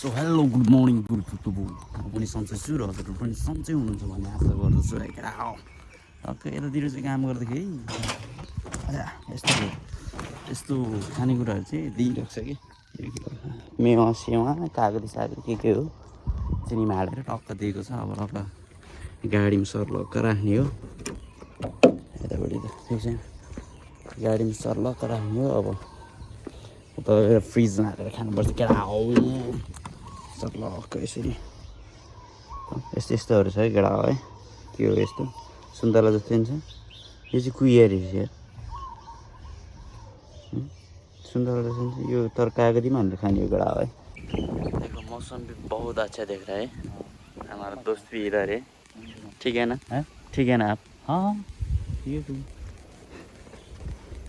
So hello good morning गुरुपुतुबु म पनि सन्चै छु र हजुरहरू पनि सन्चै हुनुहुन्छ भन्ने आशा गर्दछु है केटा हो टक्कै यतातिर चाहिँ काम गर्दाखेरि यस्तो खानेकुराहरू चाहिँ दिइरहेको छ कि मेवा सेवा कागती सागती के हो चिनीमा हालेर टक्क दिएको छ। अब टक्क गाडीमा सर्लक्क राख्ने हो यतापट्टि त त्यो चाहिँ गाडीमा सर्लक्क राख्ने हो। अब उता फ्रिजमा हालेर खानुपर्छ केटा हो सर्लक्क यसरी यस्तोहरू छ है केटा हो है। के हो यस्तो सुन्तला जस्तै छ यो चाहिँ कुहिएर यार सुंदर यो तर कागजीमा हालेर खाने हो केटा है। देखो मौसम भी बहुत अच्छा दिख रहा है। हमारा दोस्त भी इधर है। ठीक है ना? ठीक है ना आप? हाँ ये तो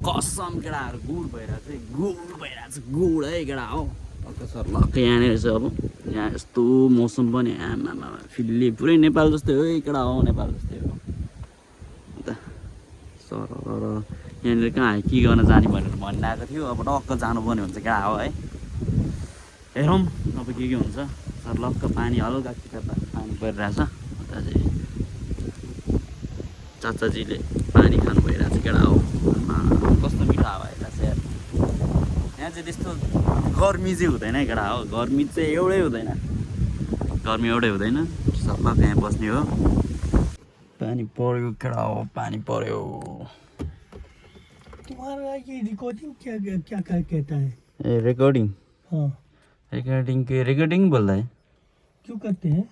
कसम केटाहरू गुड भइरहेको छ गुड है केटा हो टक्क सर्लक्क यहाँनिर चाहिँ अब यहाँ यस्तो मौसम पनि आमा फिल्ली पुरै नेपाल जस्तै हो केटा हो नेपाल जस्तै हो। अन्त सर यहाँनिर कहाँ के गर्न जाने भनेर भन्न आएको थियो। अब टक्क जानुपर्ने हुन्छ केटा हो है। हेरौँ अब के हुन्छ। सर्लक्क पानी हल्का पानी परिरहेछ। उता चाहिँ चाचाजीले पानी खानु भइरहेछ केटा हो। कस्तो मिठो हावा आइरहेछ यार। यहाँ चाहिँ त्यस्तो गर्मी चाहिँ हुँदैन है केटा हो। गर्मी चाहिँ एउटै हुँदैन सर्लक्क यहाँ बस्ने हो। पानी पर्यो केटा हो पानी पर्यो। तुम्हारा ये रिकॉर्डिंग क्या कहता है? रिकॉर्डिंग हाँ रिकॉर्डिंग बोल रहा है। क्यों करते हैं?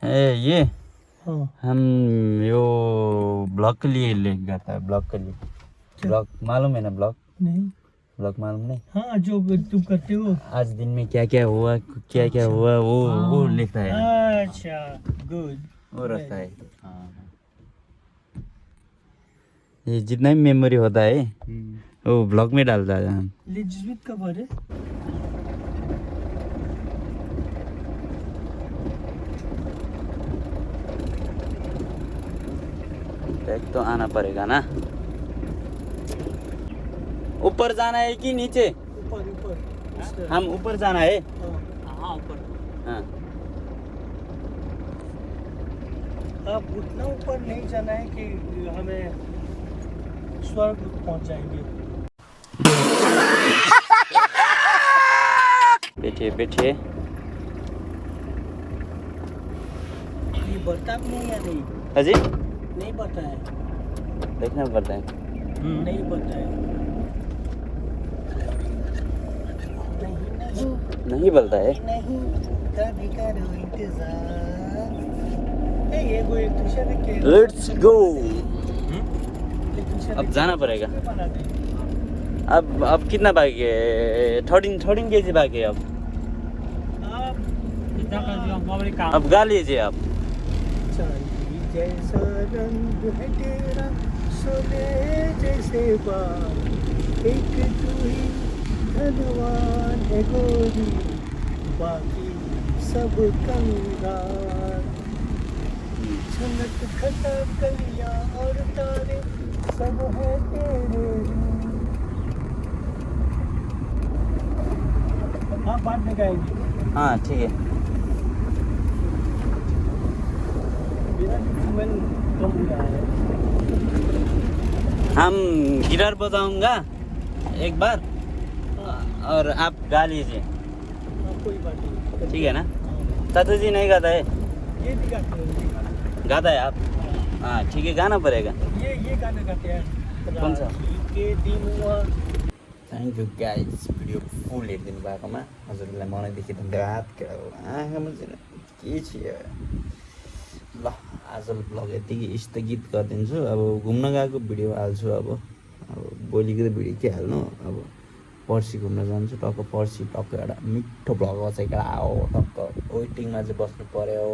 ये हाँ हम यो ब्लॉग के लिए ले जाता है। ब्लॉग के लिए ब्लॉग मालूम है ना? ब्लॉग मालूम नहीं? हाँ जो तुम करते हो आज दिन में क्या क्या हुआ वो लिखता है। अच्छा गुड वो रहता है। ये जितना भी मेमोरी होता है वो ब्लॉग में डालता है। हम लिजिट कब है? बैग तो आना पड़ेगा ना। ऊपर जाना है कि नीचे? ऊपर हम ऊपर जाना है। हाँ ऊपर। हाँ अब उतना ऊपर नहीं जाना है कि हमें स्वर्ग पहुंच जाएंगे। बैठिए ये बर्ताव नहीं है नहीं अजी नहीं पता है। देखना पड़ता है। नहीं पता है। नहीं बोलता है। नहीं कभी करो इंतजार। ये कोई तुषार के लेट्स गो। अब जाना पड़ेगा। अब कितना बाकी है? 13 केजी बाकी है। अब गा लीजिए आप। चांदी जैसा रंग है तेरा सोने जैसे बाल एक तू ही धनवान है गोरी बाकी सब कंगाल झनक घटा कलियां और तारे सब है तेरे। हाँ बाद में गाएंगे। हाँ ठीक है। कम हो रहा है। हम गिटार बजाऊंगा एक बार और आप गा लीजिए। कोई बात नहीं। ठीक है ना? चाचू जी नहीं गाता है? ये भी गाते हैं। गाता है आप? हाँ ठीक है गाना पड़ेगा। ये गाना गाते हैं। कौन सा? के दिन हुआ। Thank you guys video full हेरिदिनु भएकोमा हजुरलाई मनैदेखि धन्यवाद। आँखामा चाहिँ के थियो ल आजको ब्लग यतिकै स्थगित गरिदिन्छु। अब घुम्न गएको भिडियो हाल्छु। अब भोलिको त भिडियो के हाल्नु। अब पर्सि घुम्न जान्छु टक्क पर्सि टक्क एउटा मिठो ब्लग आउँछ क्या हो टक्क वेटिङमा चाहिँ बस्नु पर्यो।